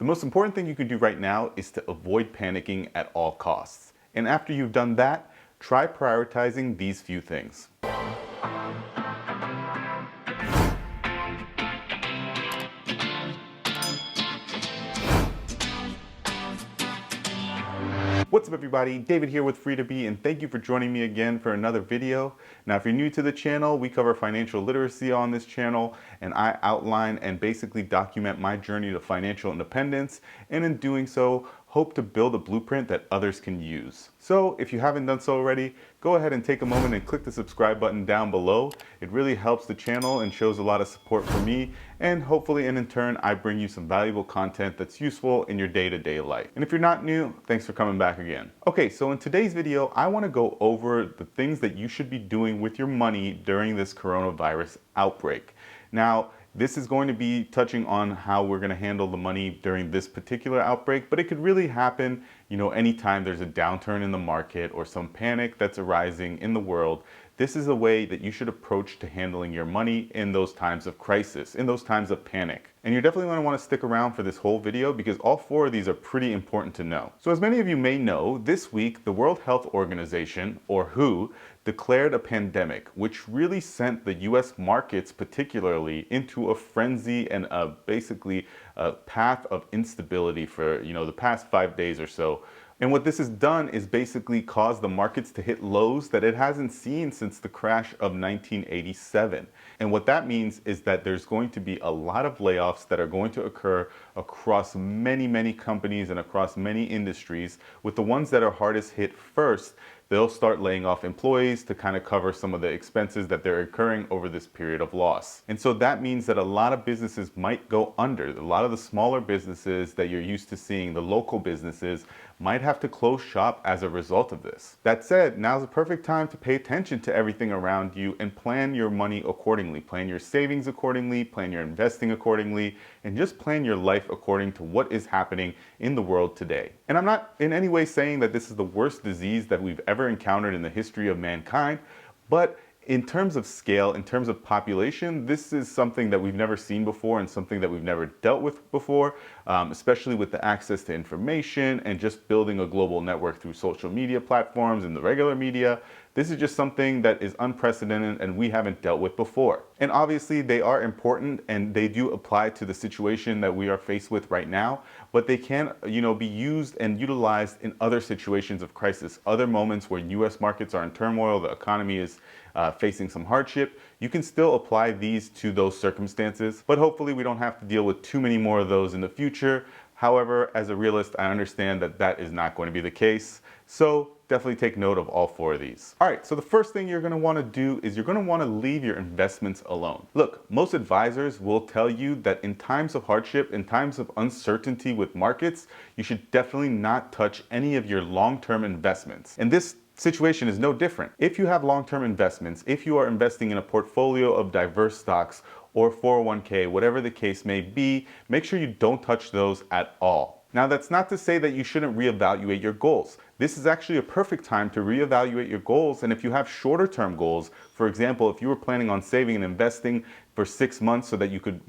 The most important thing you can do right now is to avoid panicking at all costs. And after you've done that, try prioritizing these few things. What's up everybody, David here with Free to Be, and thank you for joining me again for another video. Now if you're new to the channel, we cover financial literacy on this channel, and I outline and basically document my journey to financial independence, and in doing so, hope to build a blueprint that others can use. So if you haven't done so already, go ahead and take a moment and click the subscribe button down below. It really helps the channel and shows a lot of support for me, and hopefully in turn I bring you some valuable content that's useful in your day-to-day life. And if you're not new, thanks for coming back again. Okay, so in today's video, I want to go over the things that you should be doing with your money during this coronavirus outbreak. Now, this is going to be touching on how we're going to handle the money during this particular outbreak, but it could really happen, anytime there's a downturn in the market or some panic that's arising in the world. This is a way that you should approach to handling your money in those times of crisis, in those times of panic. And you're definitely going to want to stick around for this whole video because all four of these are pretty important to know. So as many of you may know, this week the World Health Organization, or WHO, declared a pandemic, which really sent the US markets particularly into a frenzy and basically a path of instability for the past 5 days or so. And what this has done is basically caused the markets to hit lows that it hasn't seen since the crash of 1987. And what that means is that there's going to be a lot of layoffs that are going to occur across many companies and across many industries, with the ones that are hardest hit first. They'll start laying off employees to kind of cover some of the expenses that they're incurring over this period of loss. And so that means that a lot of businesses might go under. A lot of the smaller businesses that you're used to seeing, the local businesses, might have to close shop as a result of this. That said, now's the perfect time to pay attention to everything around you and plan your money accordingly. Plan your savings accordingly, plan your investing accordingly, and just plan your life according to what is happening in the world today. And I'm not in any way saying that this is the worst disease that we've ever encountered in the history of mankind, but in terms of scale, in terms of population, this is something that we've never seen before and something that we've never dealt with before, especially with the access to information and just building a global network through social media platforms and the regular media. This is just something that is unprecedented and we haven't dealt with before. And obviously they are important and they do apply to the situation that we are faced with right now, but they can, be used and utilized in other situations of crisis, other moments where US markets are in turmoil, the economy is facing some hardship. You can still apply these to those circumstances, but hopefully we don't have to deal with too many more of those in the future. However, as a realist, I understand that that is not going to be the case. So definitely take note of all four of these. All right, so the first thing you're gonna wanna do is you're gonna wanna leave your investments alone. Look, most advisors will tell you that in times of hardship, in times of uncertainty with markets, you should definitely not touch any of your long-term investments. And this situation is no different. If you have long-term investments, if you are investing in a portfolio of diverse stocks or 401k, whatever the case may be, make sure you don't touch those at all. Now, that's not to say that you shouldn't reevaluate your goals. This is actually a perfect time to reevaluate your goals. And if you have shorter term goals, for example, if you were planning on saving and investing for 6 months so that you could,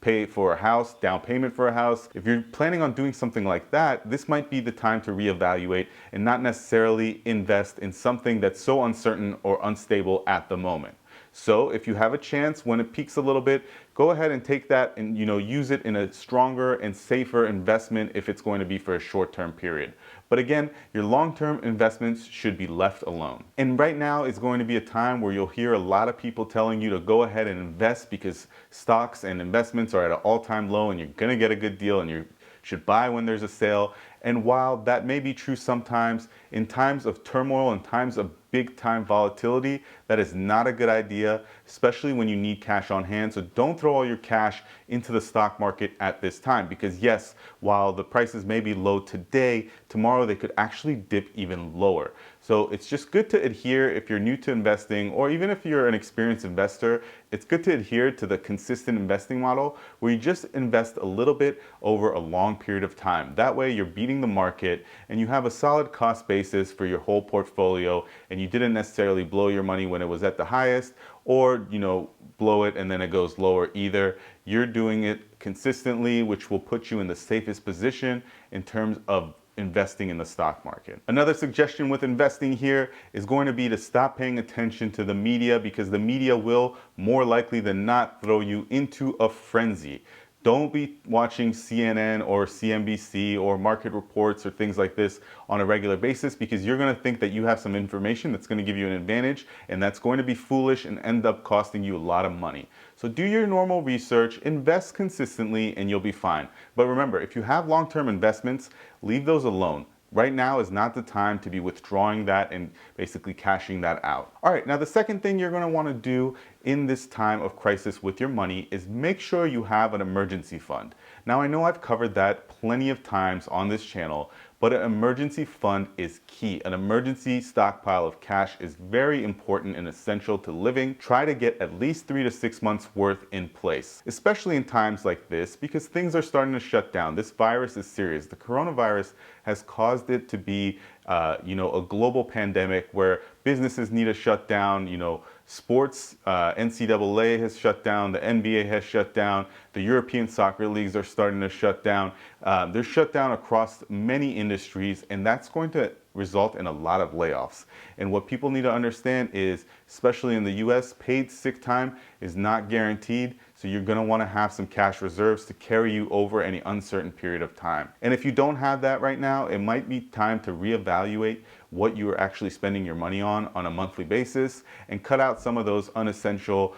pay for a house, down payment for a house, if you're planning on doing something like that, this might be the time to reevaluate and not necessarily invest in something that's so uncertain or unstable at the moment. So if you have a chance when it peaks a little bit, go ahead and take that and use it in a stronger and safer investment if it's going to be for a short-term period. But again, your long-term investments should be left alone. And right now is going to be a time where you'll hear a lot of people telling you to go ahead and invest because stocks and investments are at an all-time low and you're gonna get a good deal and you should buy when there's a sale. And while that may be true sometimes, in times of turmoil, in times of big time volatility, that is not a good idea, especially when you need cash on hand. So don't throw all your cash into the stock market at this time, because yes, while the prices may be low today, tomorrow they could actually dip even lower. So it's just good to adhere if you're new to investing, or even if you're an experienced investor, it's good to adhere to the consistent investing model where you just invest a little bit over a long period of time. That way you're beating the market and you have a solid cost basis for your whole portfolio and you didn't necessarily blow your money when it was at the highest, or, you know, blow it and then it goes lower either. You're doing it consistently, which will put you in the safest position in terms of investing in the stock market. Another suggestion with investing here is going to be to stop paying attention to the media, because the media will more likely than not throw you into a frenzy. Don't be watching CNN or CNBC or market reports or things like this on a regular basis, because you're going to think that you have some information that's going to give you an advantage, and that's going to be foolish and end up costing you a lot of money. So do your normal research, invest consistently, and you'll be fine. But remember, if you have long-term investments, leave those alone. Right now is not the time to be withdrawing that and basically cashing that out. All right, now the second thing you're going to want to do in this time of crisis with your money is make sure you have an emergency fund. Now, I know I've covered that plenty of times on this channel, but an emergency fund is key. An emergency stockpile of cash is very important and essential to living. Try to get at least 3 to 6 months worth in place, especially in times like this, because things are starting to shut down. This virus is serious. The coronavirus has caused it to be, a global pandemic where businesses need to shut down. Sports, NCAA has shut down, the NBA has shut down, the European soccer leagues are starting to shut down. They're shut down across many industries, and that's going to result in a lot of layoffs. And what people need to understand is, especially in the US, paid sick time is not guaranteed. So you're going to want to have some cash reserves to carry you over any uncertain period of time. And if you don't have that right now, it might be time to reevaluate what you are actually spending your money on a monthly basis, and cut out some of those unessential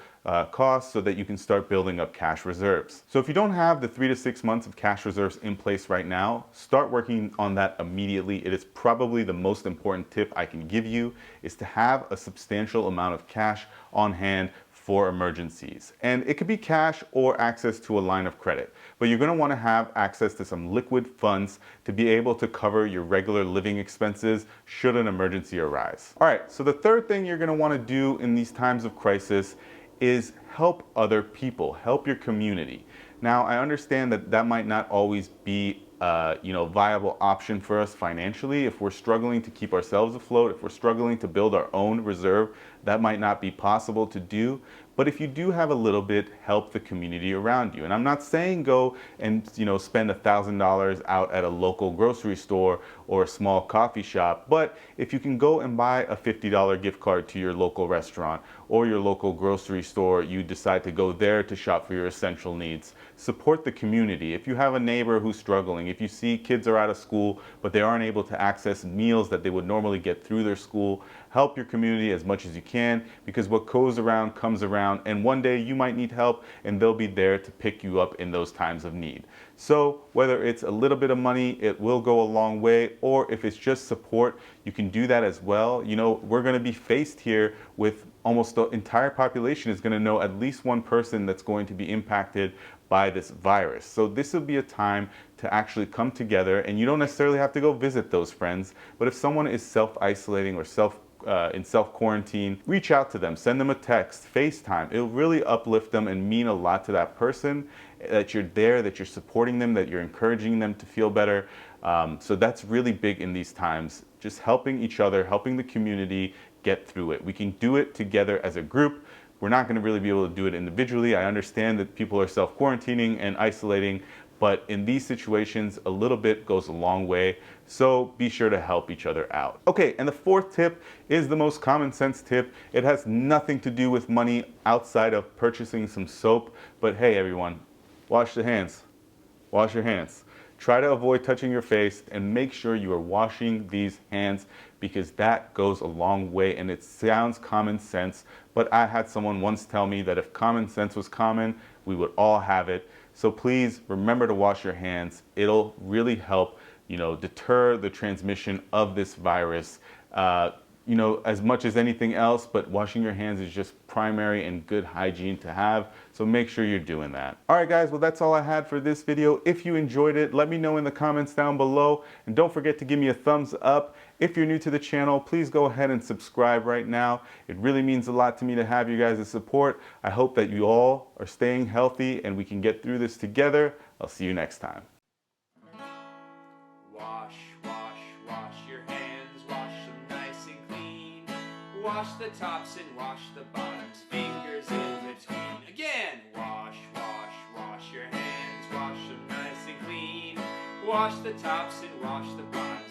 costs so that you can start building up cash reserves. So if you don't have the 3 to 6 months of cash reserves in place right now, start working on that immediately. It is probably the most important tip I can give you, is to have a substantial amount of cash on hand for emergencies. And it could be cash or access to a line of credit, but you're going to want to have access to some liquid funds to be able to cover your regular living expenses should an emergency arise. All right, so the third thing you're going to want to do in these times of crisis is help other people, help your community. Now, I understand that that might not always be viable option for us financially. If we're struggling to keep ourselves afloat, if we're struggling to build our own reserve, that might not be possible to do. But if you do have a little bit, help the community around you. And I'm not saying go and spend $1,000 out at a local grocery store or a small coffee shop. But if you can go and buy a $50 gift card to your local restaurant or your local grocery store, you decide to go there to shop for your essential needs. Support the community. If you have a neighbor who's struggling, if you see kids are out of school but they aren't able to access meals that they would normally get through their school, help your community as much as you can, because what goes around comes around, and one day you might need help and they'll be there to pick you up in those times of need. So whether it's a little bit of money, it will go a long way, or if it's just support, you can do that as well. We're going to be faced here with almost the entire population is going to know at least one person that's going to be impacted by this virus. So this will be a time to actually come together, and you don't necessarily have to go visit those friends, but if someone is self-isolating or in self-quarantine, reach out to them, send them a text, FaceTime. It'll really uplift them and mean a lot to that person, that you're there, that you're supporting them, that you're encouraging them to feel better. So that's really big in these times, just helping each other, helping the community get through it. We can do it together as a group. We're not going to really be able to do it individually. I understand that people are self-quarantining and isolating, but in these situations, a little bit goes a long way. So be sure to help each other out. Okay, and the fourth tip is the most common sense tip. It has nothing to do with money outside of purchasing some soap. But hey, everyone, wash your hands. Wash your hands. Try to avoid touching your face and make sure you are washing these hands, because that goes a long way, and it sounds common sense, but I had someone once tell me that if common sense was common, we would all have it. So please remember to wash your hands. It'll really help, deter the transmission of this virus, as much as anything else, but washing your hands is just primary and good hygiene to have. So make sure you're doing that. All right, guys, well, that's all I had for this video. If you enjoyed it, let me know in the comments down below, and don't forget to give me a thumbs up. If you're new to the channel, please go ahead and subscribe right now. It really means a lot to me to have you guys' support. I hope that you all are staying healthy and we can get through this together. I'll see you next time. Wash, wash, wash your hands, wash them nice and clean. Wash the tops and wash the bottoms, fingers in between. Again, wash, wash, wash your hands, wash them nice and clean. Wash the tops and wash the bottoms.